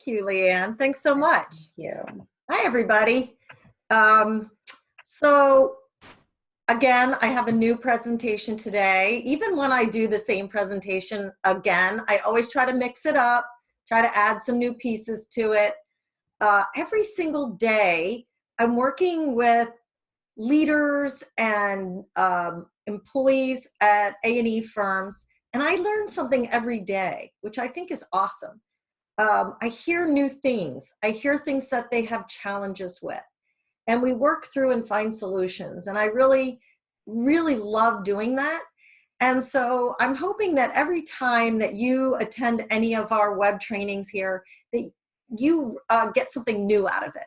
you, Leanne. Thanks so much. Thank you. Hi, everybody. So again, I have a new presentation today. Even when I do the same presentation again, I always try to mix it up, try to add some new pieces to it. Every single day, I'm working with leaders and employees at A&E firms, and I learn something every day, which I think is awesome. I hear new things. I hear things that they have challenges with, and we work through and find solutions. And I really, really love doing that. And so I'm hoping that every time that you attend any of our web trainings here, that you get something new out of it.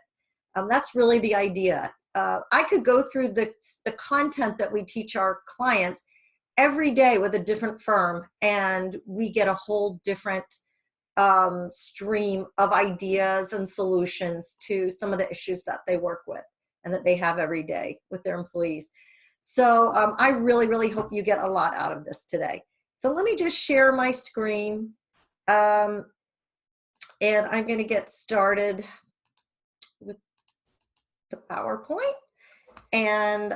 That's really the idea. I could go through the content that we teach our clients every day with a different firm, and we get a whole different stream of ideas and solutions to some of the issues that they work with and that they have every day with their employees. So I really, really hope you get a lot out of this today. So let me just share my screen, and I'm going to get started with the PowerPoint. And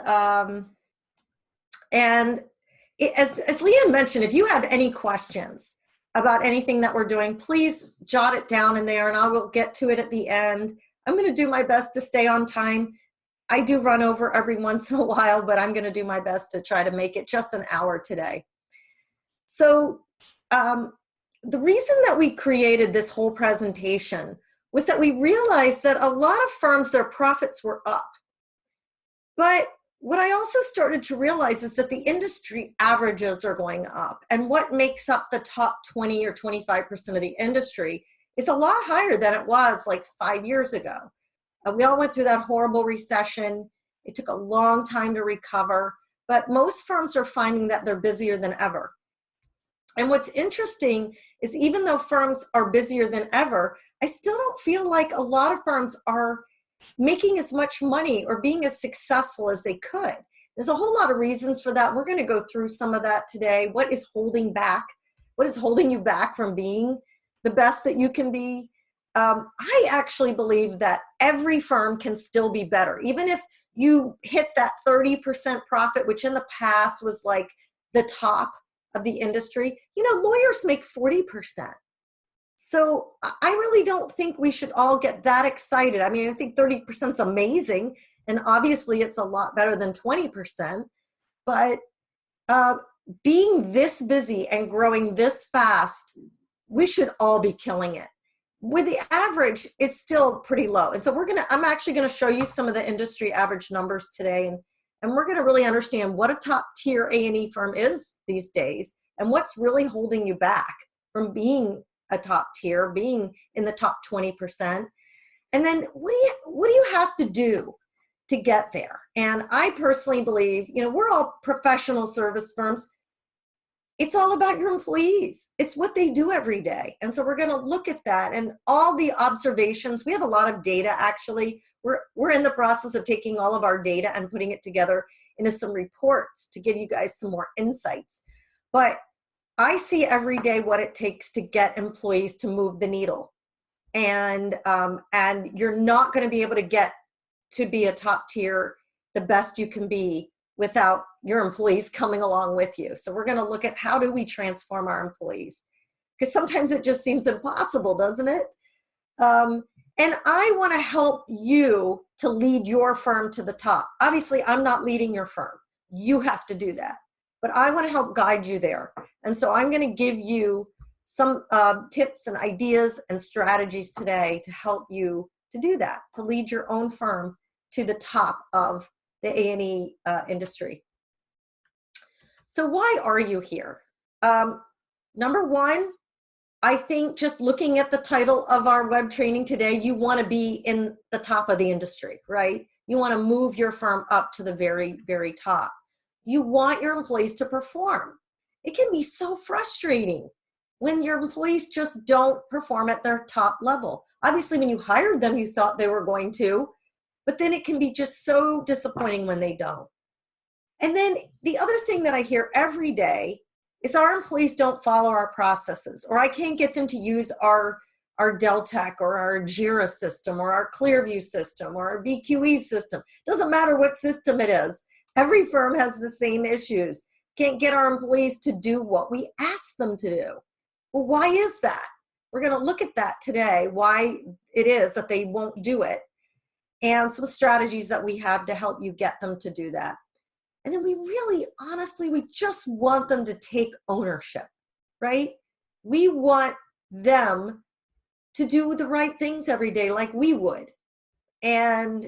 as Leanne mentioned, if you have any questions about anything that we're doing, please jot it down in there and I will get to it at the end. I'm going to do my best to stay on time. I do run over every once in a while, but I'm going to do my best to try to make it just an hour today. So the reason that we created this whole presentation was that we realized that a lot of firms, their profits were up. But what I also started to realize is that the industry averages are going up, and what makes up the top 20 or 25% of the industry is a lot higher than it was like 5 years ago. We all went through that horrible recession. It took a long time to recover, but most firms are finding that they're busier than ever. And what's interesting is even though firms are busier than ever, I still don't feel like a lot of firms are making as much money or being as successful as they could. There's a whole lot of reasons for that. We're going to go through some of that today. What is holding back? What is holding you back from being the best that you can be? I actually believe that every firm can still be better. Even if you hit that 30% profit, which in the past was like the top of the industry, you know, lawyers make 40%. So I really don't think we should all get that excited. I mean, I think 30% is amazing, and obviously it's a lot better than 20%, but being this busy and growing this fast, we should all be killing it. With the average, it's still pretty low. And so I'm actually gonna show you some of the industry average numbers today, and we're gonna really understand what a top tier A&E firm is these days, and what's really holding you back from being a top tier, being in the top 20%. And then what do you have to do to get there? And I personally believe, you know, we're all professional service firms. It's all about your employees. It's what they do every day. And so we're going to look at that and all the observations. We have a lot of data, actually. We're in the process of taking all of our data and putting it together into some reports to give you guys some more insights. But I see every day what it takes to get employees to move the needle. And you're not going to be able to get to be a top tier, the best you can be, without your employees coming along with you. So we're going to look at how do we transform our employees? Because sometimes it just seems impossible, doesn't it? And I want to help you to lead your firm to the top. Obviously, I'm not leading your firm. You have to do that. But I want to help guide you there. And so I'm going to give you some tips and ideas and strategies today to help you to do that, to lead your own firm to the top of the A&E industry. So why are you here? Number one, I think just looking at the title of our web training today, you want to be in the top of the industry, right? You want to move your firm up to the very, very top. You want your employees to perform. It can be so frustrating when your employees just don't perform at their top level. Obviously, when you hired them, you thought they were going to, but then it can be just so disappointing when they don't. And then the other thing that I hear every day is our employees don't follow our processes, or I can't get them to use our our Deltek or our Jira system or our Clearview system or our BQE system. Doesn't matter what system it is. Every firm has the same issues. Can't get our employees to do what we ask them to do. Well, why is that? We're going to look at that today, why it is that they won't do it, and some strategies that we have to help you get them to do that. And then we really, honestly, we just want them to take ownership, right? We want them to do the right things every day like we would. And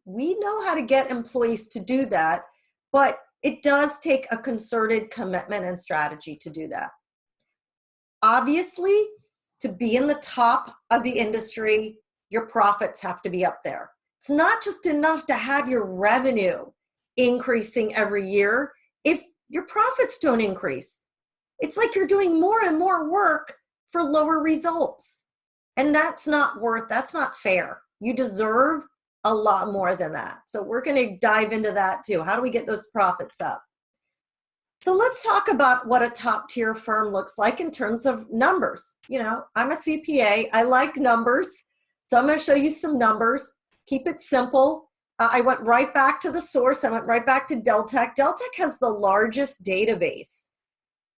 we know how to get employees to do that, but it does take a concerted commitment and strategy to do that. Obviously, to be in the top of the industry, your profits have to be up there. It's not just enough to have your revenue increasing every year if your profits don't increase. It's like you're doing more and more work for lower results. And that's not fair. You deserve a lot more than that. So we're going to dive into that too. How do we get those profits up? So let's talk about what a top tier firm looks like in terms of numbers. You know, I'm a CPA. I like numbers. So I'm going to show you some numbers. Keep it simple. I went right back to the source. I went right back to Deltek. Deltek has the largest database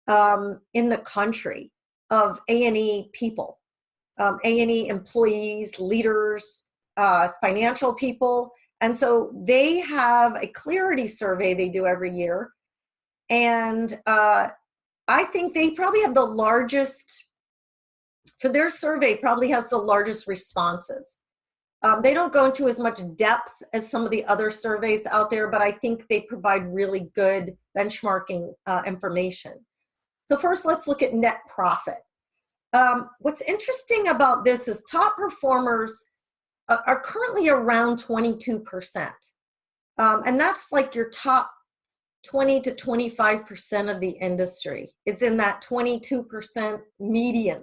in the country of A&E people, A&E employees, leaders, financial people. And so they have a clarity survey they do every year. And I think they probably have the largest, for their survey, probably has the largest responses. They don't go into as much depth as some of the other surveys out there, but I think they provide really good benchmarking information. So first, let's look at net profit. What's interesting about this is top performers are currently around 22%. And that's like your top 20 to 25% of the industry is in that 22% median.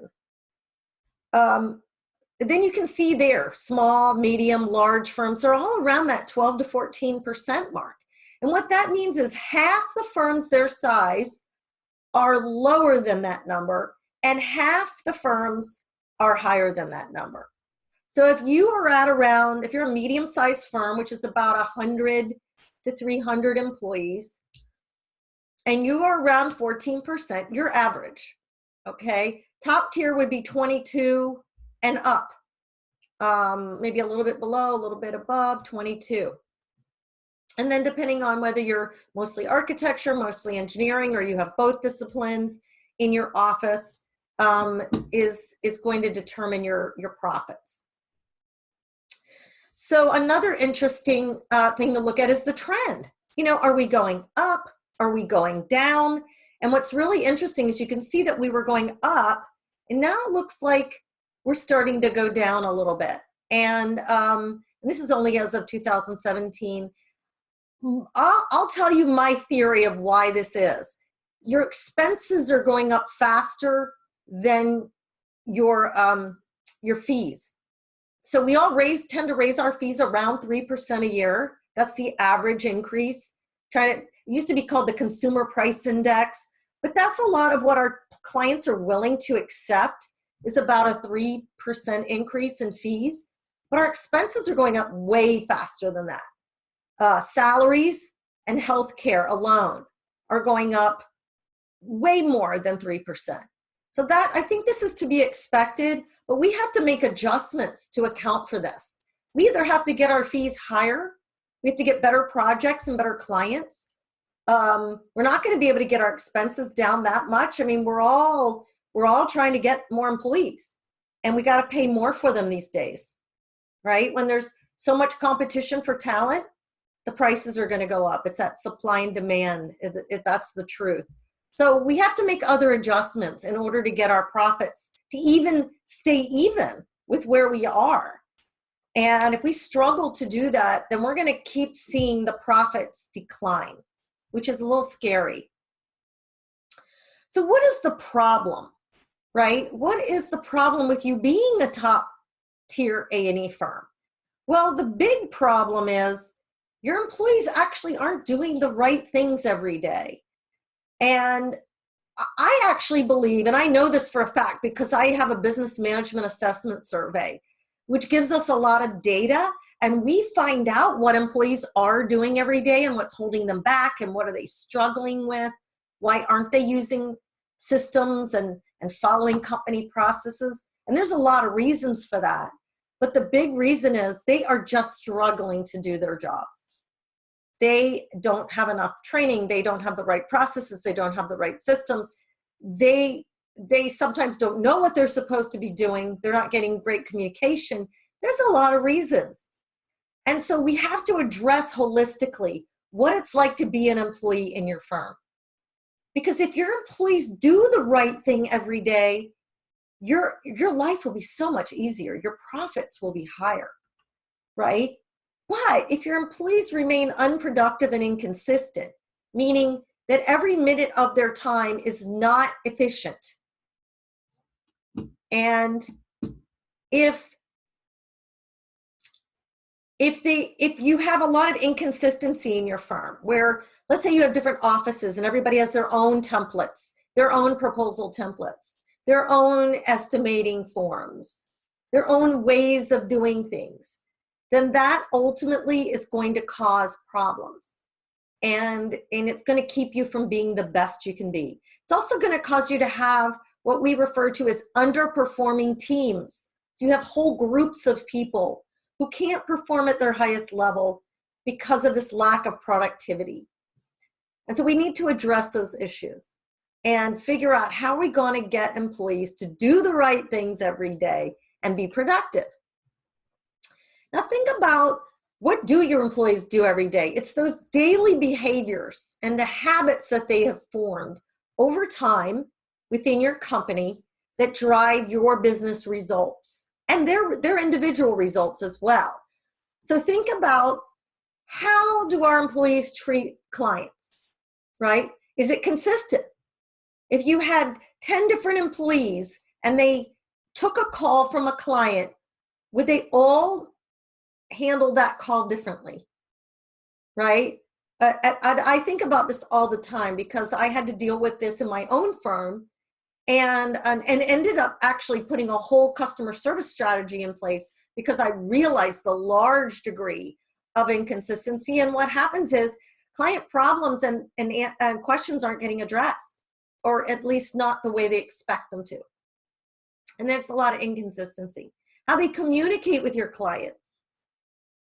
Then you can see there, small, medium, large firms are all around that 12 to 14% mark. And what that means is half the firms their size are lower than that number, and half the firms are higher than that number. So if you are at around, if you're a medium-sized firm, which is about 100 to 300 employees, and you are around 14%, you're average, okay? Top tier would be 22 and up, maybe a little bit below, a little bit above, 22. And then depending on whether you're mostly architecture, mostly engineering, or you have both disciplines in your office, is going to determine your profits. So another interesting thing to look at is the trend. You know, are we going up? Are we going down? And what's really interesting is you can see that we were going up, and now it looks like we're starting to go down a little bit. And this is only as of 2017. I'll tell you my theory of why this is. Your expenses are going up faster than your fees. So we all tend to raise our fees around 3% a year. That's the average increase. It used to be called the Consumer Price Index, but that's a lot of what our clients are willing to accept is about a 3% increase in fees. But our expenses are going up way faster than that. Salaries and healthcare alone are going up way more than 3%. So that, I think this is to be expected, but we have to make adjustments to account for this. We either have to get our fees higher, we have to get better projects and better clients. We're not going to be able to get our expenses down that much. I mean, we're all trying to get more employees, and we got to pay more for them these days, right? When there's so much competition for talent, the prices are going to go up. It's that supply and demand, if that's the truth. So we have to make other adjustments in order to get our profits to even stay even with where we are. And if we struggle to do that, then we're going to keep seeing the profits decline, which is a little scary. So what is the problem, right? What is the problem with you being a top tier A&E firm? Well, the big problem is your employees actually aren't doing the right things every day. And I actually believe, and I know this for a fact because I have a business management assessment survey, which gives us a lot of data, and we find out what employees are doing every day and what's holding them back and what are they struggling with. Why aren't they using systems and following company processes? And there's a lot of reasons for that. But the big reason is they are just struggling to do their jobs. They don't have enough training. They don't have the right processes. They don't have the right systems. They sometimes don't know what they're supposed to be doing. They're not getting great communication. There's a lot of reasons. And so we have to address holistically what it's like to be an employee in your firm. Because if your employees do the right thing every day, your life will be so much easier. Your profits will be higher, right? But if your employees remain unproductive and inconsistent, meaning that every minute of their time is not efficient, and if you have a lot of inconsistency in your firm, where let's say you have different offices and everybody has their own templates, their own proposal templates, their own estimating forms, their own ways of doing things, then that ultimately is going to cause problems. And it's going to keep you from being the best you can be. It's also going to cause you to have what we refer to as underperforming teams. So you have whole groups of people who can't perform at their highest level because of this lack of productivity. And so we need to address those issues and figure out how we're going to get employees to do the right things every day and be productive. Now think about, what do your employees do every day? It's those daily behaviors and the habits that they have formed over time within your company that drive your business results and their individual results as well. So think about, how do our employees treat clients, right? Is it consistent? If you had 10 different employees and they took a call from a client, would they all handle that call differently, right? I think about this all the time because I had to deal with this in my own firm, and ended up actually putting a whole customer service strategy in place because I realized the large degree of inconsistency. And what happens is client problems and questions aren't getting addressed, or at least not the way they expect them to. And there's a lot of inconsistency. How they communicate with your clients,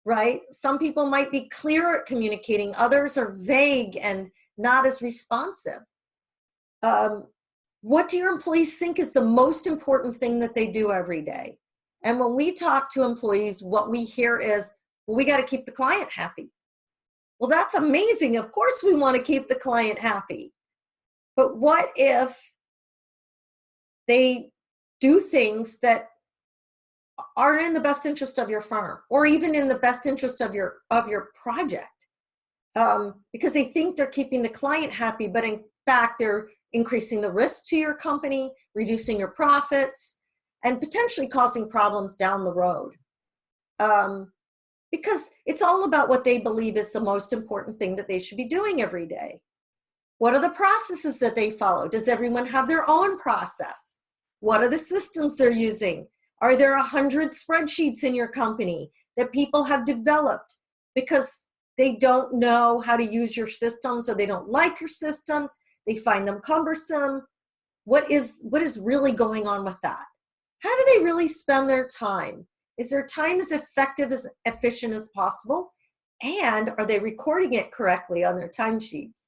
right? Some people might be clear at communicating. Others are vague and not as responsive. What do your employees think is the most important thing that they do every day? And when we talk to employees, what we hear is, well, we got to keep the client happy. Well, that's amazing. Of course we want to keep the client happy. But what if they do things that aren't in the best interest of your firm, or even in the best interest of your project? Because they think they're keeping the client happy, but in fact, they're increasing the risk to your company, reducing your profits, and potentially causing problems down the road. Because it's all about what they believe is the most important thing that they should be doing every day. What are the processes that they follow? Does everyone have their own process? What are the systems they're using? Are there 100 spreadsheets in your company that people have developed because they don't know how to use your systems, or they don't like your systems? They find them cumbersome. What is really going on with that? How do they really spend their time? Is their time as effective, as efficient as possible? And are they recording it correctly on their timesheets?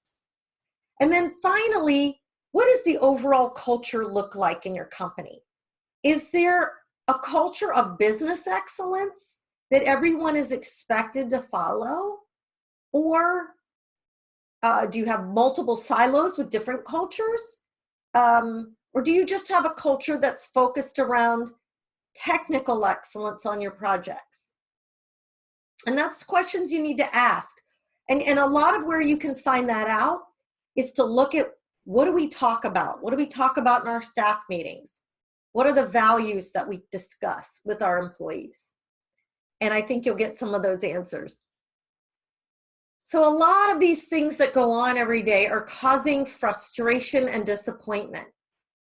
And then finally, what does the overall culture look like in your company? Is there a culture of business excellence that everyone is expected to follow? Or do you have multiple silos with different cultures? Or do you just have a culture that's focused around technical excellence on your projects? And that's questions you need to ask. And a lot of where you can find that out is to look at, what do we talk about? What do we talk about in our staff meetings? What are the values that we discuss with our employees? And I think you'll get some of those answers. So a lot of these things that go on every day are causing frustration and disappointment.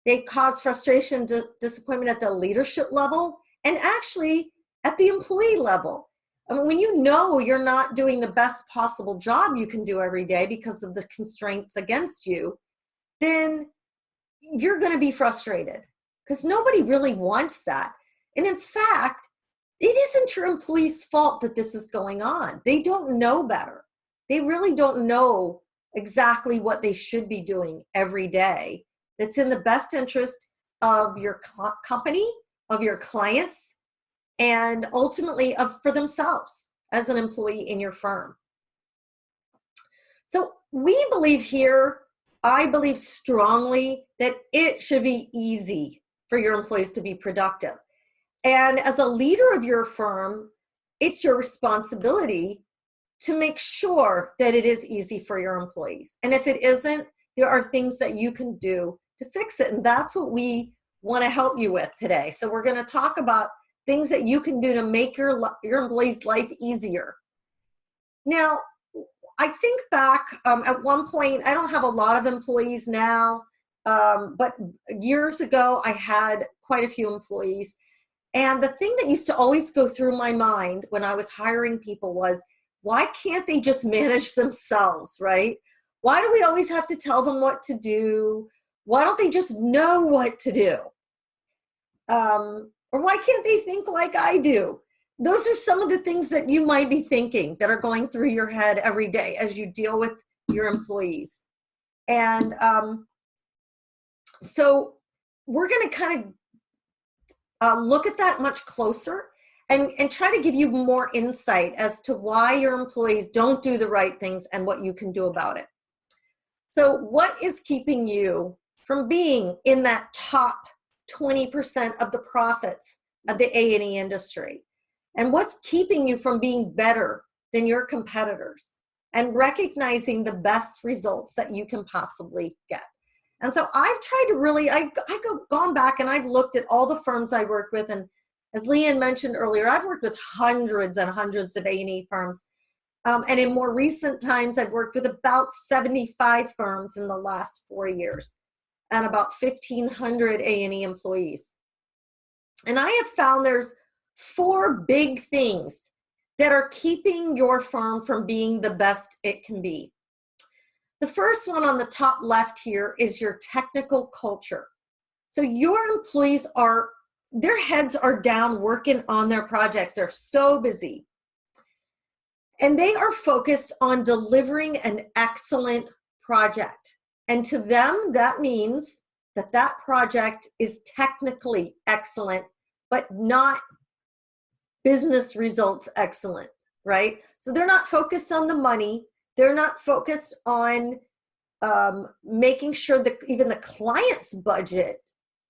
They cause frustration and disappointment at the leadership level and actually at the employee level. I mean, when you know you're not doing the best possible job you can do every day because of the constraints against you, then you're going to be frustrated because nobody really wants that. And in fact, it isn't your employees' fault that this is going on. They don't know better. They really don't know exactly what they should be doing every day that's in the best interest of your company, of your clients, and ultimately for themselves as an employee in your firm. So we believe here, I believe strongly that it should be easy for your employees to be productive. And as a leader of your firm, it's your responsibility to make sure that it is easy for your employees. And if it isn't, there are things that you can do to fix it. And that's what we want to help you with today. So we're going to talk about things that you can do to make your employees' life easier. Now, I think back at one point, I don't have a lot of employees now, but years ago, I had quite a few employees. And the thing that used to always go through my mind when I was hiring people was, why can't they just manage themselves, right? Why do we always have to tell them what to do? Why don't they just know what to do? Or why can't they think like I do? Those are some of the things that you might be thinking that are going through your head every day as you deal with your employees. And so we're going to kind of look at that much closer and try to give you more insight as to why your employees don't do the right things and what you can do about it. So what is keeping you from being in that top 20% of the profits of the A&E industry? And what's keeping you from being better than your competitors and recognizing the best results that you can possibly get? And so I've tried to really, I've gone back and I've looked at all the firms I work with. And as Leanne mentioned earlier, I've worked with hundreds and hundreds of A&E firms. And in more recent times, I've worked with about 75 firms in the last 4 years and about 1,500 A&E employees. And I have found there's 4 big things that are keeping your firm from being the best it can be. The first one on the top left here is your technical culture. So your employees their heads are down working on their projects. They're so busy. And they are focused on delivering an excellent project. And to them, that means that that project is technically excellent, but not business results excellent, right? So they're not focused on the money. They're not focused on making sure that even the client's budget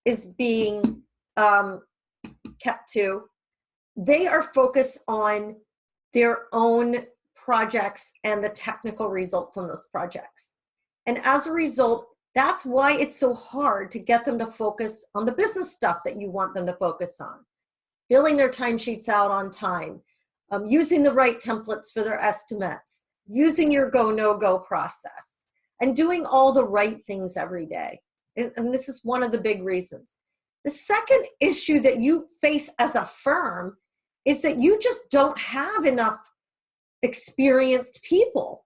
is being kept to. They are focused on their own projects and the technical results on those projects. And as a result, that's why it's so hard to get them to focus on the business stuff that you want them to focus on. Filling their timesheets out on time, using the right templates for their estimates, using your go, no-go process, and doing all the right things every day. And this is one of the big reasons. The second issue that you face as a firm is that you just don't have enough experienced people.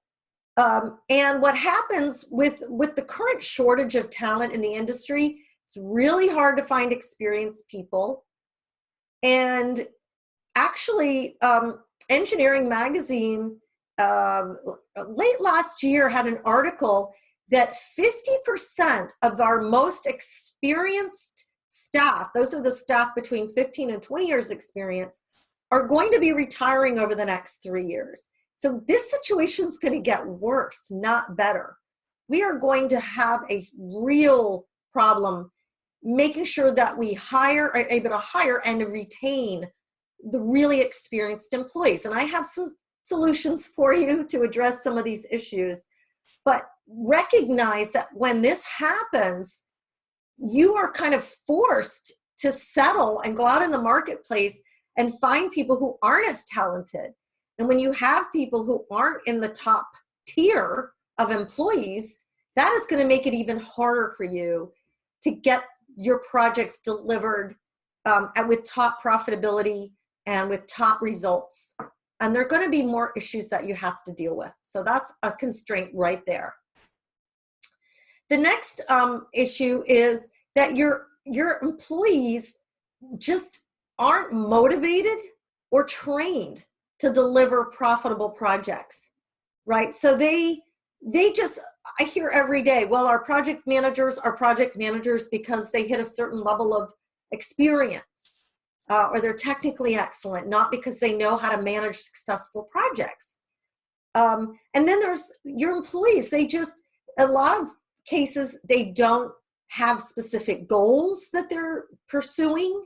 And what happens with the current shortage of talent in the industry, it's really hard to find experienced people. And actually, Engineering Magazine late last year had an article that 50% of our most experienced staff, those are the staff between 15 and 20 years experience, are going to be retiring over the next 3 years. So this situation is going to get worse, not better. We are going to have a real problem making sure that we are able to hire and to retain the really experienced employees. And I have some solutions for you to address some of these issues. But recognize that when this happens, you are kind of forced to settle and go out in the marketplace and find people who aren't as talented. And when you have people who aren't in the top tier of employees, that is going to make it even harder for you to get your projects delivered and with top profitability and with top results. And there are going to be more issues that you have to deal with. So that's a constraint right there. The next issue is that your employees just aren't motivated or trained to deliver profitable projects, right? So they just, I hear every day, well, our project managers are project managers because they hit a certain level of experience or they're technically excellent, not because they know how to manage successful projects. And then there's your employees. They just, a lot of cases, they don't have specific goals that they're pursuing.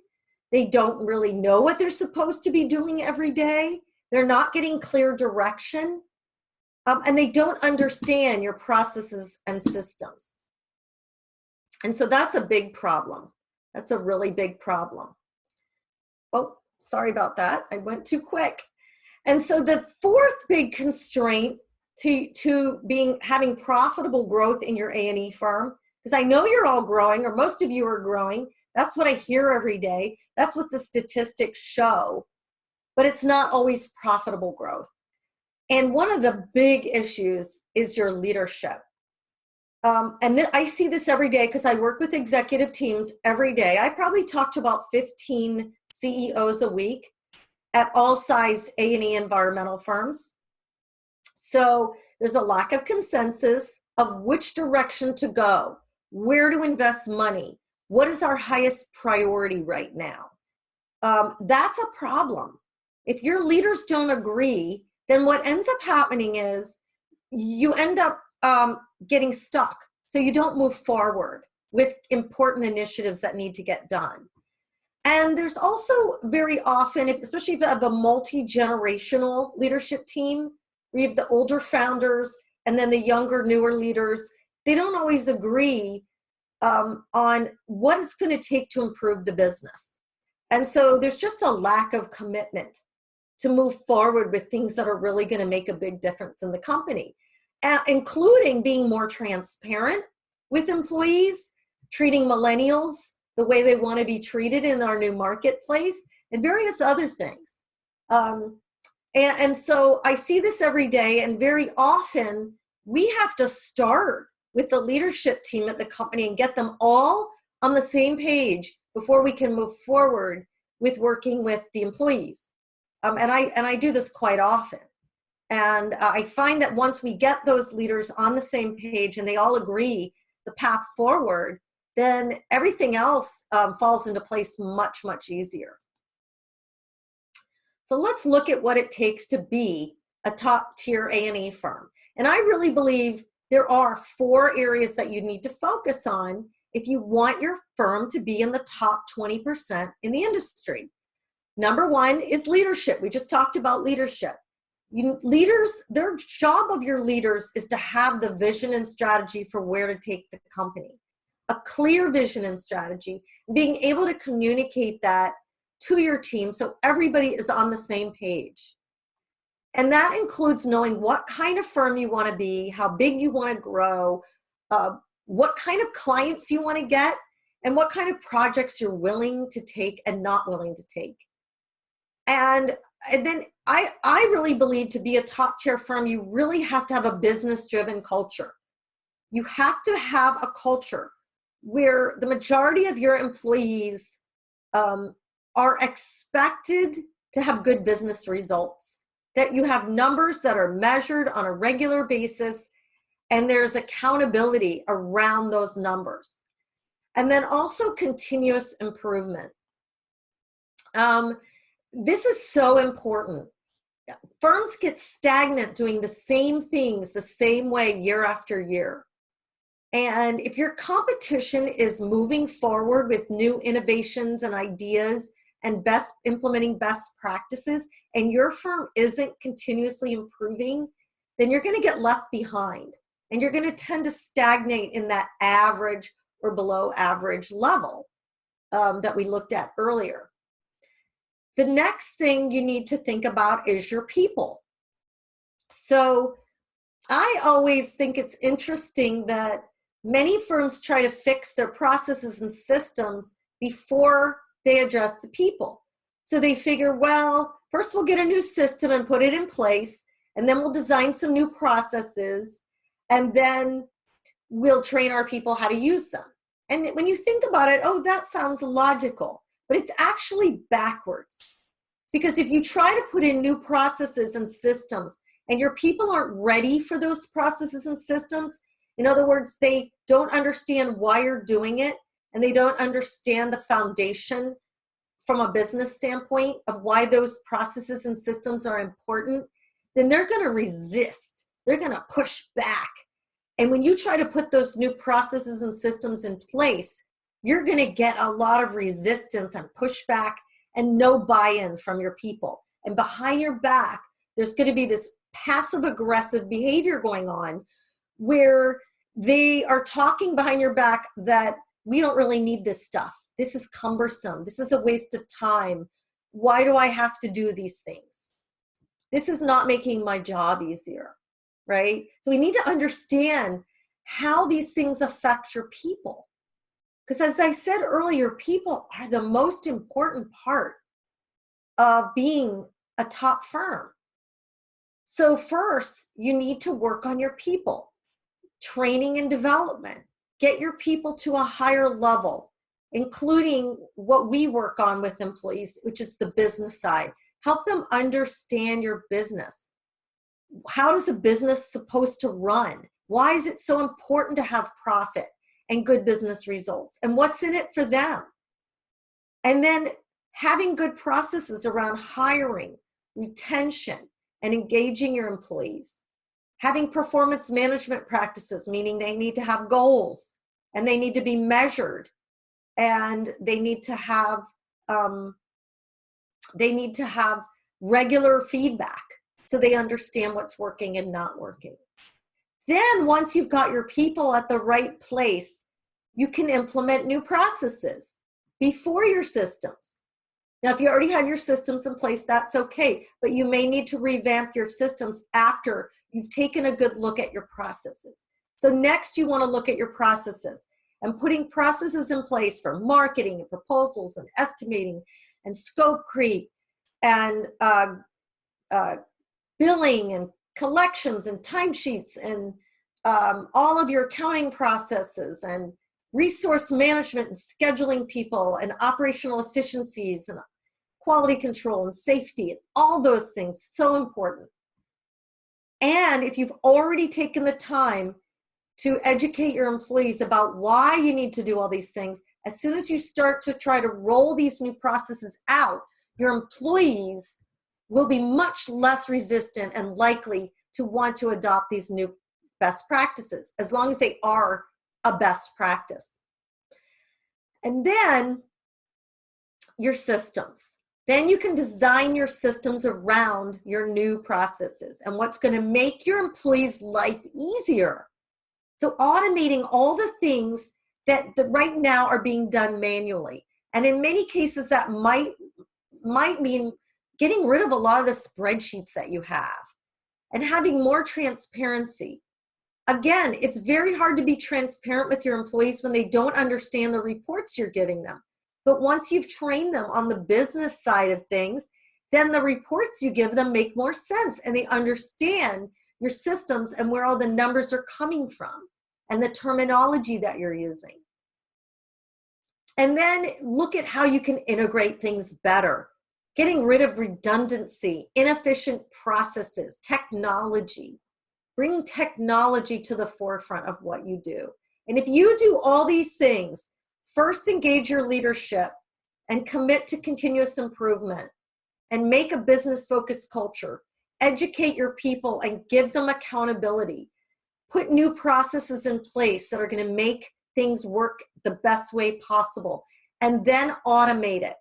They don't really know what they're supposed to be doing every day. They're not getting clear direction. And they don't understand your processes and systems. And so that's a big problem. That's a really big problem. Oh, sorry about that. I went too quick. And so the fourth big constraint to having profitable growth in your A&E firm, because I know you're all growing, or most of you are growing. That's what I hear every day. That's what the statistics show. But it's not always profitable growth. And one of the big issues is your leadership. And I see this every day because I work with executive teams every day. I probably talk to about 15 CEOs a week at all size A&E environmental firms. So there's a lack of consensus of which direction to go, where to invest money, what is our highest priority right now. That's a problem. If your leaders don't agree, then what ends up happening is you end up getting stuck. So you don't move forward with important initiatives that need to get done. And there's also very often, especially if you have a multi-generational leadership team, where you have the older founders and then the younger, newer leaders, they don't always agree on what it's going to take to improve the business. And so there's just a lack of commitment to move forward with things that are really going to make a big difference in the company, including being more transparent with employees, treating millennials the way they want to be treated in our new marketplace, and various other things. And so I see this every day, and very often we have to start with the leadership team at the company and get them all on the same page before we can move forward with working with the employees. And I do this quite often. And I find that once we get those leaders on the same page and they all agree the path forward, then everything else falls into place much, much easier. So let's look at what it takes to be a top tier A&E firm. And I really believe there are 4 areas that you need to focus on if you want your firm to be in the top 20% in the industry. Number 1 is leadership. We just talked about leadership. Leaders, their job of your leaders is to have the vision and strategy for where to take the company. A clear vision and strategy, being able to communicate that to your team so everybody is on the same page. And that includes knowing what kind of firm you want to be, how big you want to grow, what kind of clients you want to get, and what kind of projects you're willing to take and not willing to take. And then I really believe to be a top tier firm, you really have to have a business-driven culture. You have to have a culture where the majority of your employees are expected to have good business results, that you have numbers that are measured on a regular basis, and there's accountability around those numbers. And then also continuous improvement. This is so important. Firms get stagnant doing the same things the same way year after year. And if your competition is moving forward with new innovations and ideas and implementing best practices, and your firm isn't continuously improving, then you're going to get left behind. And you're going to tend to stagnate in that average or below average level that we looked at earlier. The next thing you need to think about is your people. So I always think it's interesting that many firms try to fix their processes and systems before they address the people. So they figure, well, first we'll get a new system and put it in place, and then we'll design some new processes, and then we'll train our people how to use them. And when you think about it, oh, that sounds logical, but it's actually backwards. Because if you try to put in new processes and systems and your people aren't ready for those processes and systems, in other words, they don't understand why you're doing it, and they don't understand the foundation from a business standpoint of why those processes and systems are important, then they're going to resist. They're going to push back. And when you try to put those new processes and systems in place, you're going to get a lot of resistance and pushback and no buy-in from your people. And behind your back, there's going to be this passive-aggressive behavior going on where they are talking behind your back that we don't really need this stuff. This is cumbersome. This is a waste of time. Why do I have to do these things? This is not making my job easier, right? So we need to understand how these things affect your people. Because as I said earlier, people are the most important part of being a top firm. So first, you need to work on your people, training and development. Get your people to a higher level, including what we work on with employees, which is the business side. Help them understand your business. How is a business supposed to run? Why is it so important to have profit and good business results? And what's in it for them? And then having good processes around hiring, retention, and engaging your employees. Having performance management practices, meaning they need to have goals and they need to be measured, and they need to have regular feedback so they understand what's working and not working. Then once you've got your people at the right place, you can implement new processes before your systems. Now, if you already have your systems in place, that's okay, but you may need to revamp your systems after you've taken a good look at your processes. So next, you want to look at your processes and putting processes in place for marketing and proposals and estimating and scope creep and billing and collections and timesheets and all of your accounting processes and resource management and scheduling people and operational efficiencies and quality control and safety and all those things, so important. And if you've already taken the time to educate your employees about why you need to do all these things, as soon as you start to try to roll these new processes out, your employees will be much less resistant and likely to want to adopt these new best practices, as long as they are a best practice. And then your systems. Then you can design your systems around your new processes and what's going to make your employees' life easier. So automating all the things that right now are being done manually. And in many cases, that might mean getting rid of a lot of the spreadsheets that you have and having more transparency. Again, it's very hard to be transparent with your employees when they don't understand the reports you're giving them. But once you've trained them on the business side of things, then the reports you give them make more sense and they understand your systems and where all the numbers are coming from and the terminology that you're using. And then look at how you can integrate things better, getting rid of redundancy, inefficient processes, technology. Bring technology to the forefront of what you do. And if you do all these things, first engage your leadership and commit to continuous improvement and make a business-focused culture. Educate your people and give them accountability. Put new processes in place that are going to make things work the best way possible, and then automate it.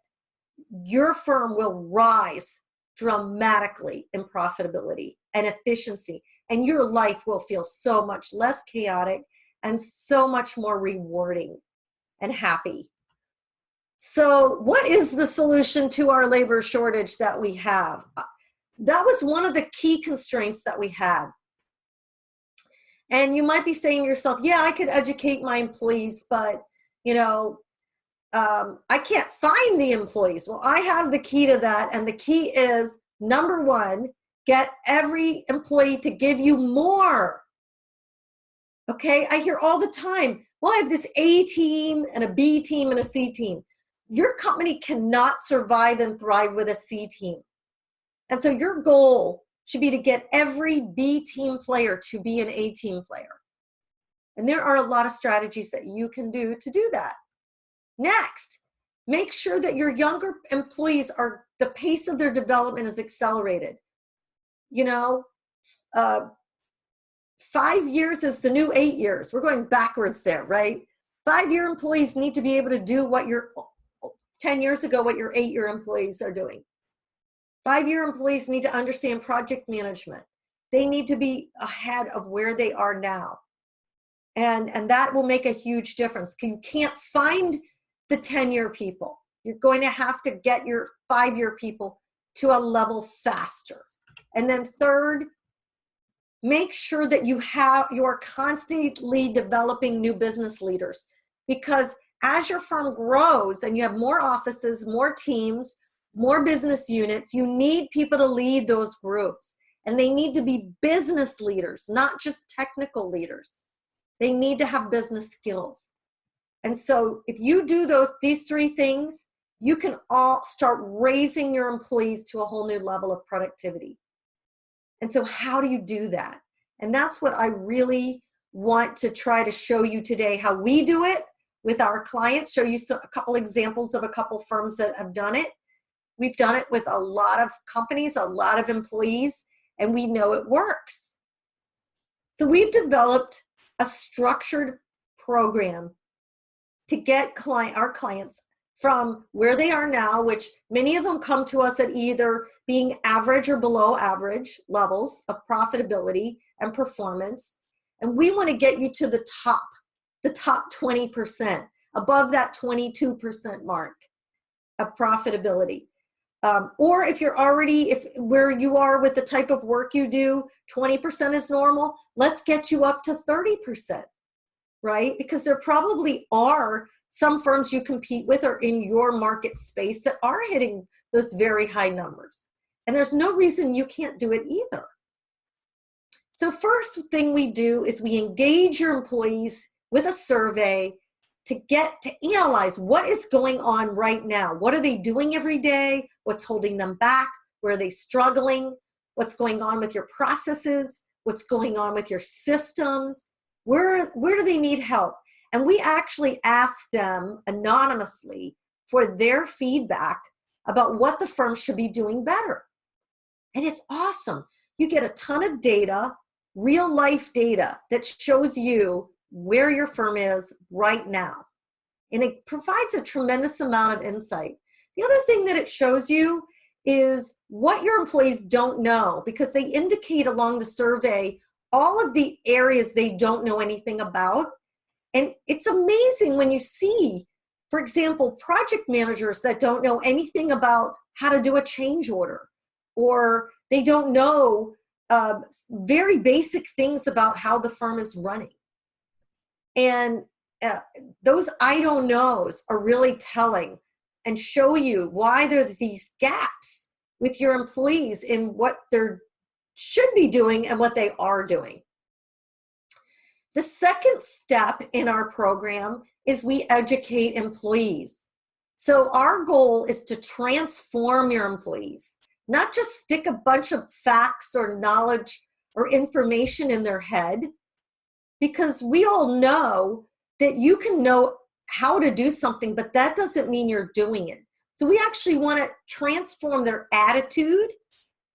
Your firm will rise dramatically in profitability and efficiency, and your life will feel so much less chaotic and so much more rewarding and happy. So what is the solution to our labor shortage that we have? that was one of the key constraints that we had. And you might be saying to yourself, yeah, I could educate my employees, but I can't find the employees. Well, I have the key to that. And the key is, number one, get every employee to give you more. Okay, I hear all the time, well, I have this A team and a B team and a C team. Your company cannot survive and thrive with a C team. And so your goal should be to get every B team player to be an A team player. And there are a lot of strategies that you can do to do that. Next, make sure that your younger employees the pace of their development is accelerated. 5 years is the new 8 years. We're going backwards there, right? 5-year employees need to be able to do what 10 years ago, what your 8-year employees are doing. 5-year employees need to understand project management. They need to be ahead of where they are now. And that will make a huge difference. You can't find the 10-year people. You're going to have to get your 5-year people to a level faster. And then third, make sure that you are constantly developing new business leaders, because as your firm grows and you have more offices, more teams, more business units, you need people to lead those groups. And they need to be business leaders, not just technical leaders. They need to have business skills. And so if you do these 3 things, you can all start raising your employees to a whole new level of productivity. And so how do you do that? And that's what I really want to try to show you today, how we do it with our clients, show you a couple examples of a couple firms that have done it. We've done it with a lot of companies, a lot of employees, and we know it works. So we've developed a structured program to get our clients from where they are now, which many of them come to us at either being average or below average levels of profitability and performance. And we want to get you to the top 20%, above that 22% mark of profitability. Or if you're already, where you are with the type of work you do, 20% is normal, let's get you up to 30%, right? Because there probably are some firms you compete with or in your market space that are hitting those very high numbers. And there's no reason you can't do it either. So first thing we do is we engage your employees with a survey to analyze what is going on right now. What are they doing every day? What's holding them back? Where are they struggling? What's going on with your processes? What's going on with your systems? Where do they need help? And we actually ask them anonymously for their feedback about what the firm should be doing better. And it's awesome. You get a ton of data, real life data that shows you where your firm is right now. And it provides a tremendous amount of insight. The other thing that it shows you is what your employees don't know, because they indicate along the survey all of the areas they don't know anything about. And it's amazing when you see, for example, project managers that don't know anything about how to do a change order, or they don't know very basic things about how the firm is running. And those I don't knows are really telling and show you why there's these gaps with your employees in what they should be doing and what they are doing. The second step in our program is we educate employees. So our goal is to transform your employees, not just stick a bunch of facts or knowledge or information in their head, because we all know that you can know how to do something, but that doesn't mean you're doing it. So we actually want to transform their attitude,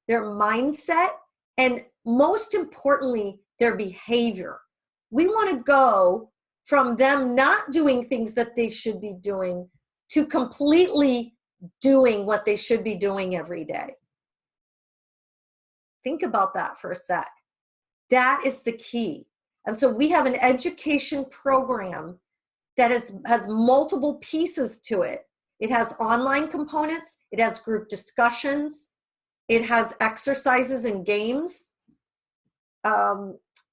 their mindset, and most importantly, their behavior. We want to go from them not doing things that they should be doing to completely doing what they should be doing every day. Think about that for a sec. That is the key. And so we have an education program that has multiple pieces to it. It has online components. It has group discussions. It has exercises and games.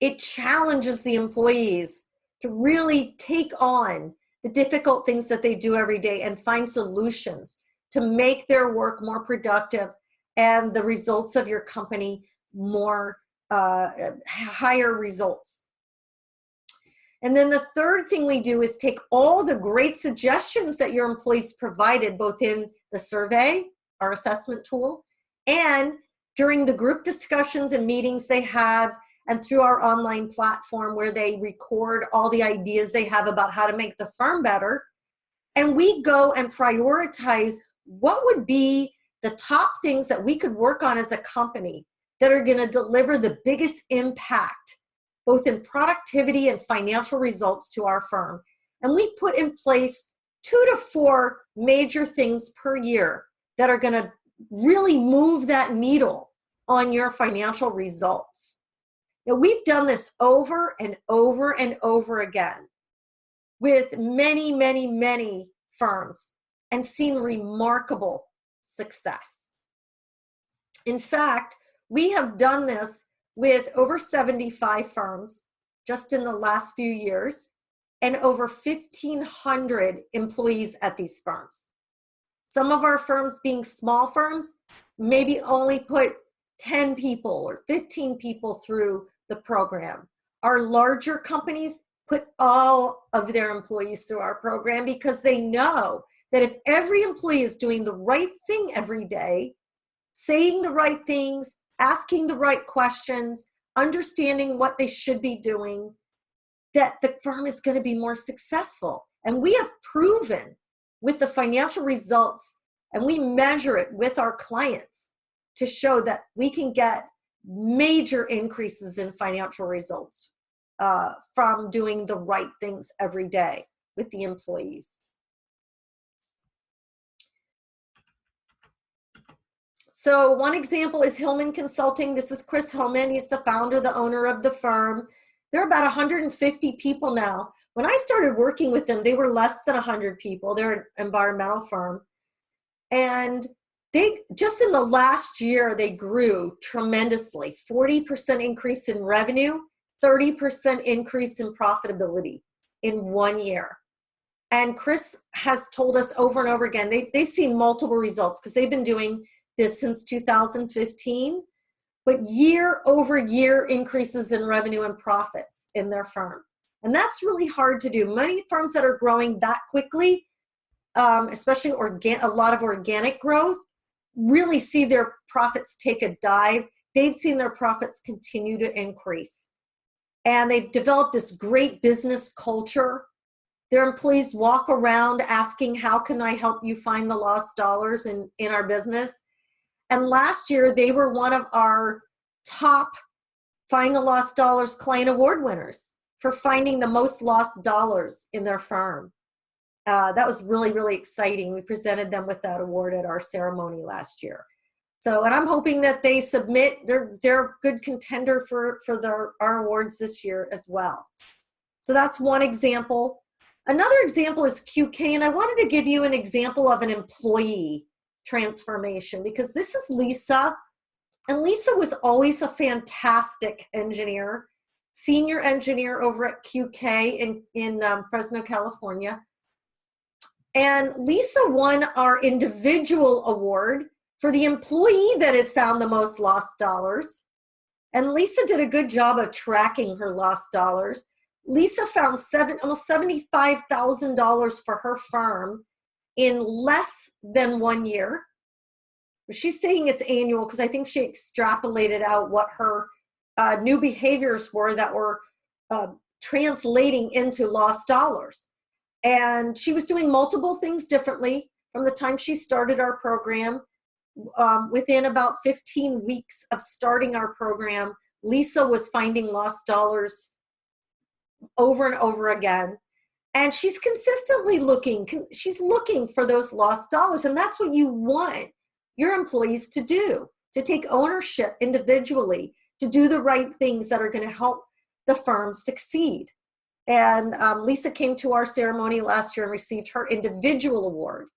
It challenges the employees to really take on the difficult things that they do every day and find solutions to make their work more productive and the results of your company more higher results. And then the third thing we do is take all the great suggestions that your employees provided, both in the survey, our assessment tool, and during the group discussions and meetings they have, and through our online platform where they record all the ideas they have about how to make the firm better. And we go and prioritize what would be the top things that we could work on as a company that are going to deliver the biggest impact, both in productivity and financial results to our firm. And we put in place 2 to 4 major things per year that are going to really move that needle on your financial results. Now, we've done this over and over and over again with many, many, many firms and seen remarkable success. In fact, we have done this with over 75 firms just in the last few years and over 1,500 employees at these firms. Some of our firms being small firms, maybe only put 10 people or 15 people through the program. Our larger companies put all of their employees through our program because they know that if every employee is doing the right thing every day, saying the right things, asking the right questions, understanding what they should be doing, that the firm is going to be more successful. And we have proven with the financial results, and we measure it with our clients to show that we can get major increases in financial results from doing the right things every day with the employees. So one example is Hillman Consulting. This is Chris Hillman. He's the founder, the owner of the firm. There are about 150 people now. When I started working with them, they were less than 100 people. They're an environmental firm. And they, just in the last year, they grew tremendously. 40% increase in revenue, 30% increase in profitability in 1 year. And Chris has told us over and over again, they've seen multiple results because they've been doing this since 2015, but year over year increases in revenue and profits in their firm. And that's really hard to do. Many firms that are growing that quickly, especially a lot of organic growth, really see their profits take a dive. They've seen their profits continue to increase. And they've developed this great business culture. Their employees walk around asking, how can I help you find the lost dollars in our business? And last year, they were one of our top Find the Lost Dollars Client Award winners for finding the most lost dollars in their firm. That was really, really exciting. We presented them with that award at our ceremony last year. So, and I'm hoping that they submit, they're a good contender for our awards this year as well. So that's one example. Another example is QK, and I wanted to give you an example of an employee transformation because this is Lisa. And Lisa was always a fantastic engineer, senior engineer over at QK in Fresno, California. And Lisa won our individual award for the employee that had found the most lost dollars. And Lisa did a good job of tracking her lost dollars. Lisa found almost $75,000 for her firm in less than 1 year. She's saying it's annual because I think she extrapolated out what her new behaviors were that were translating into lost dollars. And she was doing multiple things differently from the time she started our program. Within about 15 weeks of starting our program, Lisa was finding lost dollars over and over again. And she's consistently looking for those lost dollars. And that's what you want your employees to do, to take ownership individually, to do the right things that are going to help the firm succeed. And Lisa came to our ceremony last year and received her individual award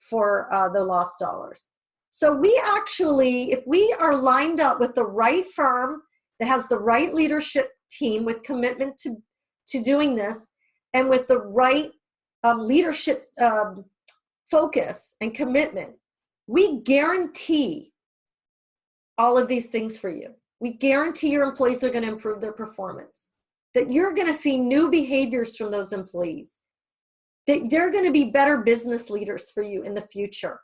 for the lost dollars. So we actually, if we are lined up with the right firm that has the right leadership team with commitment to doing this, and with the right leadership focus and commitment, we guarantee all of these things for you. We guarantee your employees are going to improve their performance, that you're going to see new behaviors from those employees, that they're going to be better business leaders for you in the future.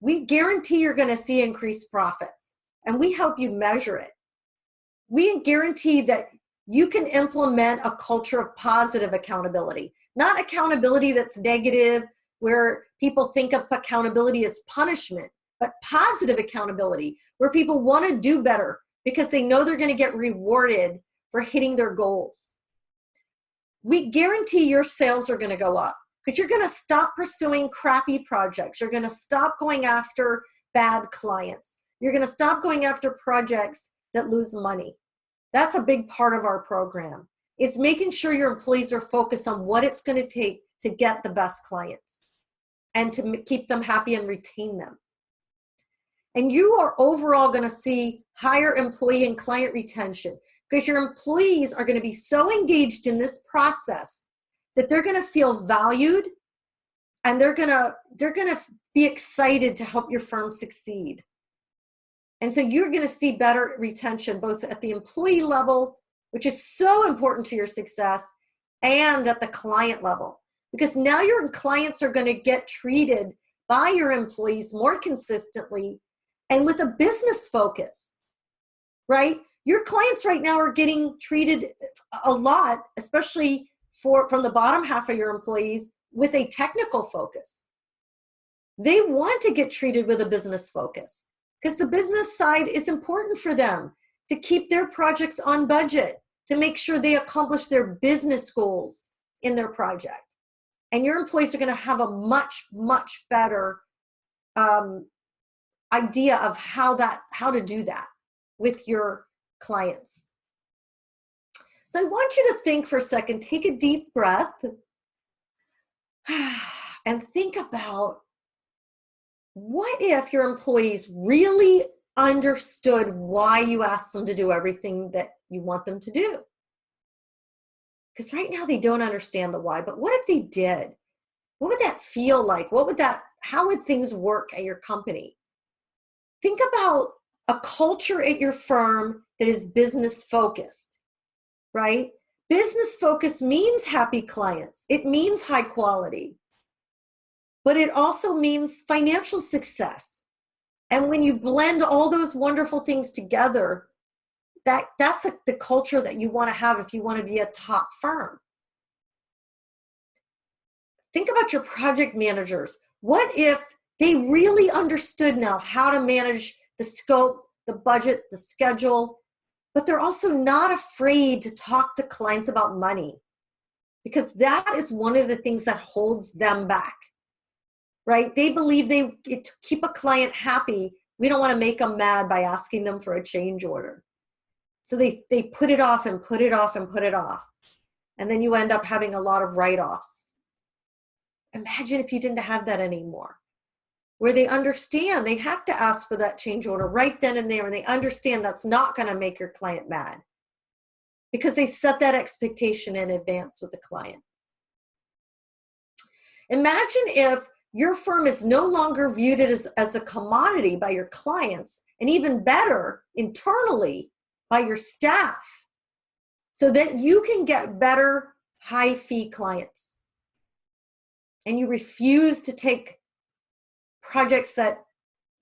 We guarantee you're going to see increased profits, and we help you measure it. We guarantee that you can implement a culture of positive accountability, not accountability that's negative, where people think of accountability as punishment, but positive accountability, where people want to do better because they know they're going to get rewarded for hitting their goals. We guarantee your sales are going to go up because you're going to stop pursuing crappy projects. You're going to stop going after bad clients. You're going to stop going after projects that lose money. That's a big part of our program. It's making sure your employees are focused on what it's going to take to get the best clients and to keep them happy and retain them. And you are overall going to see higher employee and client retention because your employees are going to be so engaged in this process that they're going to feel valued, and they're going to be excited to help your firm succeed. And so you're going to see better retention both at the employee level, which is so important to your success, and at the client level, because now your clients are going to get treated by your employees more consistently and with a business focus, right? Your clients right now are getting treated a lot, especially from the bottom half of your employees, with a technical focus. They want to get treated with a business focus because the business side is important for them to keep their projects on budget, to make sure they accomplish their business goals in their project. And your employees are going to have a much, much better idea of how to do that with your clients. So I want you to think for a second, take a deep breath, and think about, what if your employees really understood why you asked them to do everything that you want them to do? Because right now they don't understand the why, but what if they did? What would that feel like? How would things work at your company? Think about a culture at your firm that is business focused, right? Business focus means happy clients. It means high quality, but it also means financial success. And when you blend all those wonderful things together, that's the culture that you want to have if you want to be a top firm. Think about your project managers. What if they really understood now how to manage the scope, the budget, the schedule, but they're also not afraid to talk to clients about money, because that is one of the things that holds them back, right? They believe to keep a client happy, we don't want to make them mad by asking them for a change order. So they put it off and put it off and put it off. And then you end up having a lot of write-offs. Imagine if you didn't have that anymore, where they understand they have to ask for that change order right then and there, and they understand that's not going to make your client mad because they set that expectation in advance with the client. Imagine if your firm is no longer viewed as a commodity by your clients, and even better, internally by your staff, so that you can get better high-fee clients. And you refuse to take projects that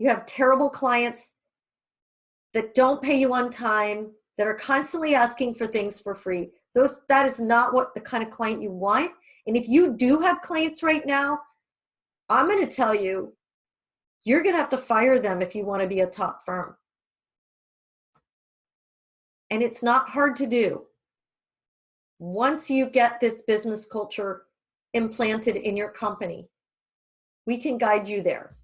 you have terrible clients that don't pay you on time, that are constantly asking for things for free. That is not what the kind of client you want. And if you do have clients right now, I'm going to tell you, you're going to have to fire them if you want to be a top firm. And it's not hard to do. Once you get this business culture implanted in your company, we can guide you there.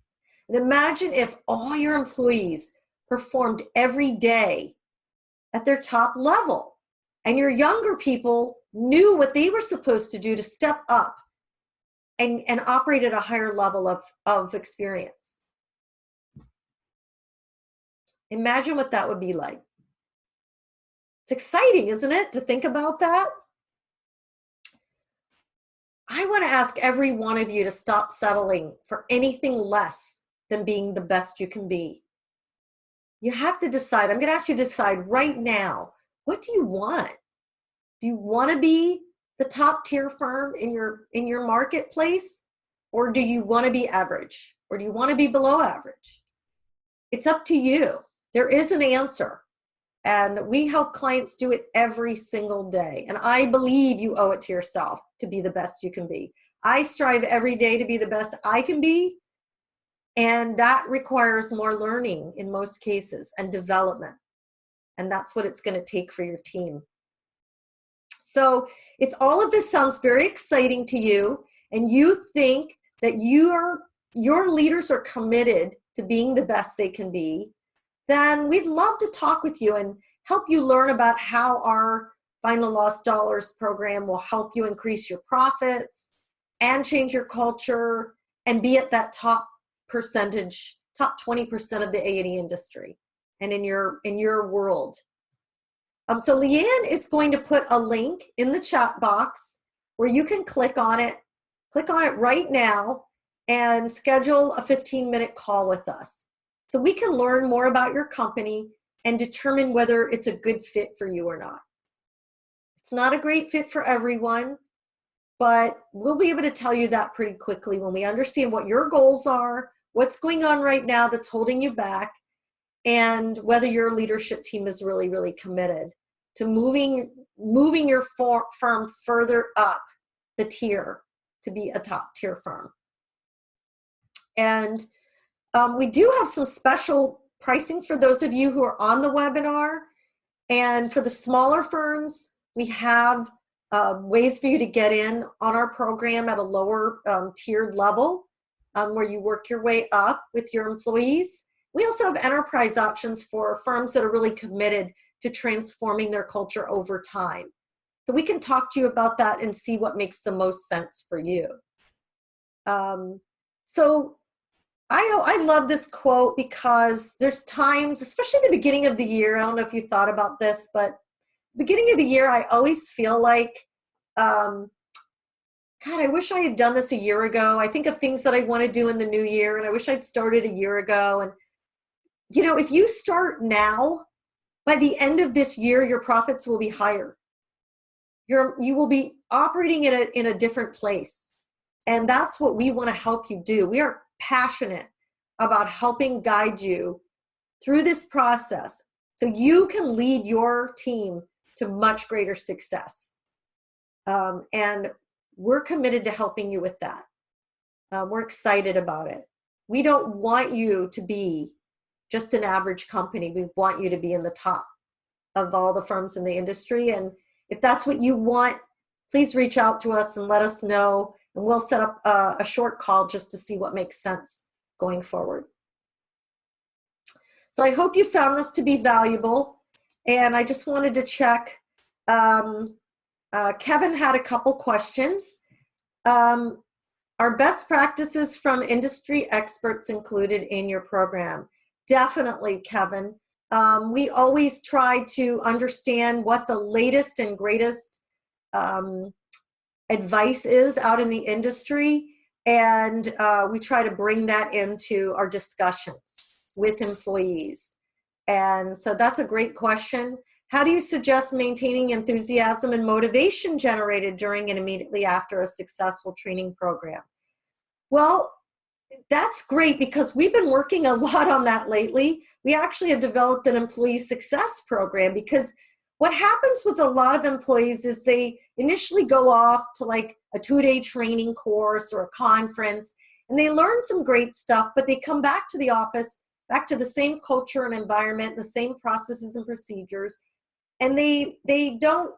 And imagine if all your employees performed every day at their top level, and your younger people knew what they were supposed to do to step up and operate at a higher level of experience. Imagine what that would be like. It's exciting, isn't it, to think about that? I want to ask every one of you to stop settling for anything less than being the best you can be. You have to decide. I'm going to ask you to decide right now, what do you want? Do you want to be the top tier firm in your marketplace? Or do you want to be average? Or do you want to be below average? It's up to you. There is an answer. And we help clients do it every single day. And I believe you owe it to yourself to be the best you can be. I strive every day to be the best I can be. And that requires more learning in most cases and development. And that's what it's going to take for your team. So if all of this sounds very exciting to you and you think that your leaders are committed to being the best they can be, then we'd love to talk with you and help you learn about how our Find the Lost Dollars program will help you increase your profits and change your culture and be at that top percentage, top 20% of the A&E industry and in your world. So Leanne is going to put a link in the chat box where you can click on it right now and schedule a 15-minute call with us. So we can learn more about your company and determine whether it's a good fit for you or not. It's not a great fit for everyone, but we'll be able to tell you that pretty quickly when we understand what your goals are, what's going on right now that's holding you back, and whether your leadership team is really, really committed to moving your firm further up the tier to be a top tier firm. And we do have some special pricing for those of you who are on the webinar. And for the smaller firms, we have ways for you to get in on our program at a lower tiered level where you work your way up with your employees. We also have enterprise options for firms that are really committed to transforming their culture over time. So we can talk to you about that and see what makes the most sense for you. So I love this quote because there's times, especially at the beginning of the year, I don't know if you thought about this, but beginning of the year, I always feel like, God, I wish I had done this a year ago. I think of things that I want to do in the new year, and I wish I'd started a year ago. And, you know, if you start now, by the end of this year, your profits will be higher. You will be operating in a different place. And that's what we want to help you do. We are passionate about helping guide you through this process so you can lead your team to much greater success. And we're committed to helping you with that. We're excited about it. We don't want you to be just an average company. We want you to be in the top of all the firms in the industry. And if that's what you want, please reach out to us and let us know. And we'll set up a short call just to see what makes sense going forward. So I hope you found this to be valuable. And I just wanted to check. Kevin had a couple questions. Are best practices from industry experts included in your program? Definitely, Kevin. We always try to understand what the latest and greatest advice is out in the industry, and we try to bring that into our discussions with employees. And so that's a great question. How do you suggest maintaining enthusiasm and motivation generated during and immediately after a successful training program? Well, that's great because we've been working a lot on that lately. We actually have developed an employee success program because what happens with a lot of employees is they initially go off to like a 2-day training course or a conference, and they learn some great stuff, but they come back to the office, back to the same culture and environment, the same processes and procedures, and they don't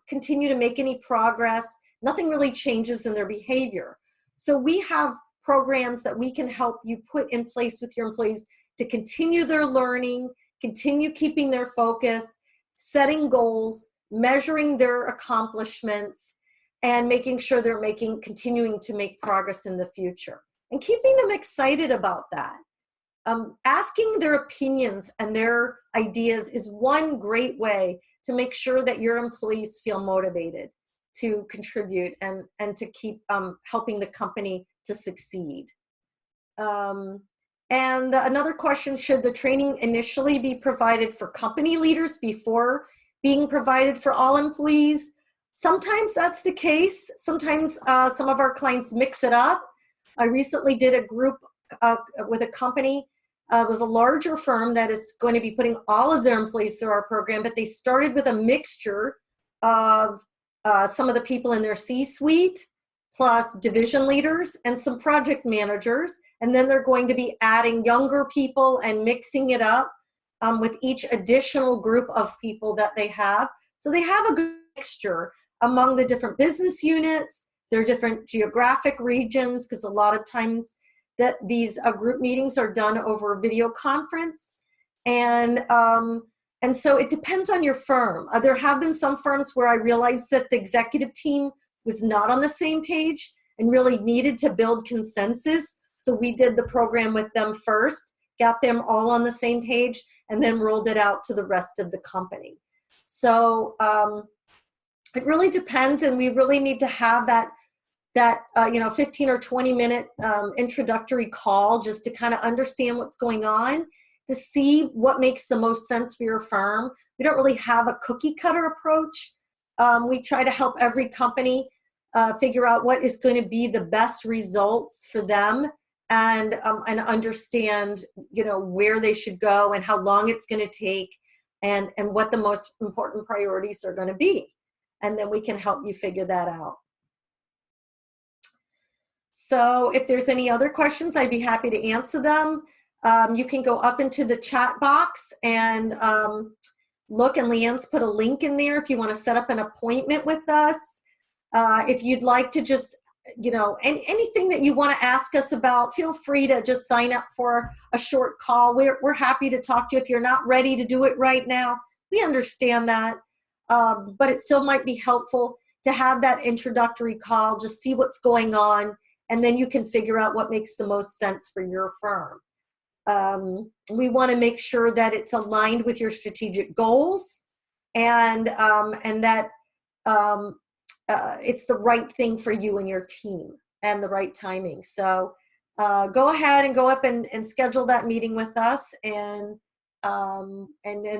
continue to make any progress. Nothing really changes in their behavior. So we have programs that we can help you put in place with your employees to continue their learning, continue keeping their focus, setting goals, measuring their accomplishments, and making sure they're continuing to make progress in the future, and keeping them excited about that. asking their opinions and their ideas is one great way to make sure that your employees feel motivated to contribute and to keep helping the company to succeed. And another question, should the training initially be provided for company leaders before being provided for all employees? Sometimes that's the case. Sometimes some of our clients mix it up. I recently did a group with a company. It was a larger firm that is going to be putting all of their employees through our program, but they started with a mixture of some of the people in their C-suite, plus division leaders and some project managers. And then they're going to be adding younger people and mixing it up with each additional group of people that they have. So they have a good mixture among the different business units, their different geographic regions, because a lot of times that these group meetings are done over a video conference. And so it depends on your firm. There have been some firms where I realized that the executive team was not on the same page and really needed to build consensus. So we did the program with them first, got them all on the same page, and then rolled it out to the rest of the company. So it really depends, and we really need to have that 15 or 20 minute introductory call just to kind of understand what's going on, to see what makes the most sense for your firm. We don't really have a cookie cutter approach. We try to help every company figure out what is going to be the best results for them, and understand, where they should go and how long it's going to take, and what the most important priorities are going to be. And then we can help you figure that out. So if there's any other questions, I'd be happy to answer them. You can go up into the chat box and look, and Leanne's put a link in there if you want to set up an appointment with us. If you'd like to just, anything that you want to ask us about, feel free to just sign up for a short call. We're happy to talk to you. If you're not ready to do it right now, we understand that. But it still might be helpful to have that introductory call, just see what's going on, and then you can figure out what makes the most sense for your firm. We want to make sure that it's aligned with your strategic goals, and that it's the right thing for you and your team, and the right timing. So go ahead and go up and schedule that meeting with us, and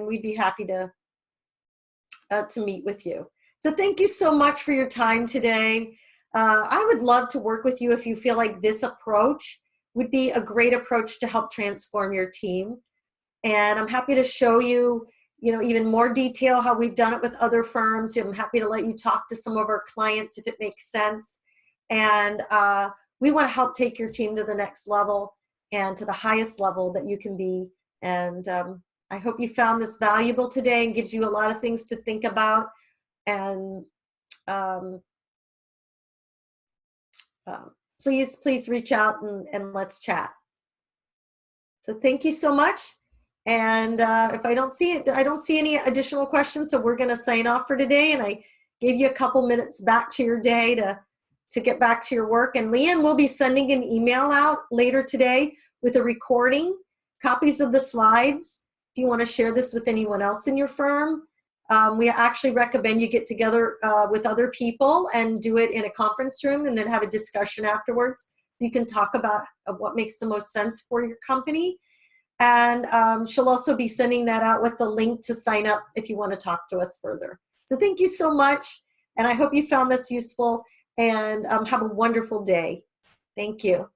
we'd be happy to meet with you. So thank you so much for your time today. I would love to work with you if you feel like this approach would be a great approach to help transform your team. And I'm happy to show you, even more detail how we've done it with other firms. I'm happy to let you talk to some of our clients if it makes sense. And we want to help take your team to the next level and to the highest level that you can be. And I hope you found this valuable today and gives you a lot of things to think about. And please reach out and let's chat. So thank you so much. And if I don't see any additional questions, so we're going to sign off for today. And I gave you a couple minutes back to your day to get back to your work. And Leanne will be sending an email out later today with a recording, copies of the slides, if you want to share this with anyone else in your firm. We actually recommend you get together with other people and do it in a conference room, and then have a discussion afterwards. You can talk about what makes the most sense for your company. And she'll also be sending that out with the link to sign up if you want to talk to us further. So thank you so much. And I hope you found this useful, and have a wonderful day. Thank you.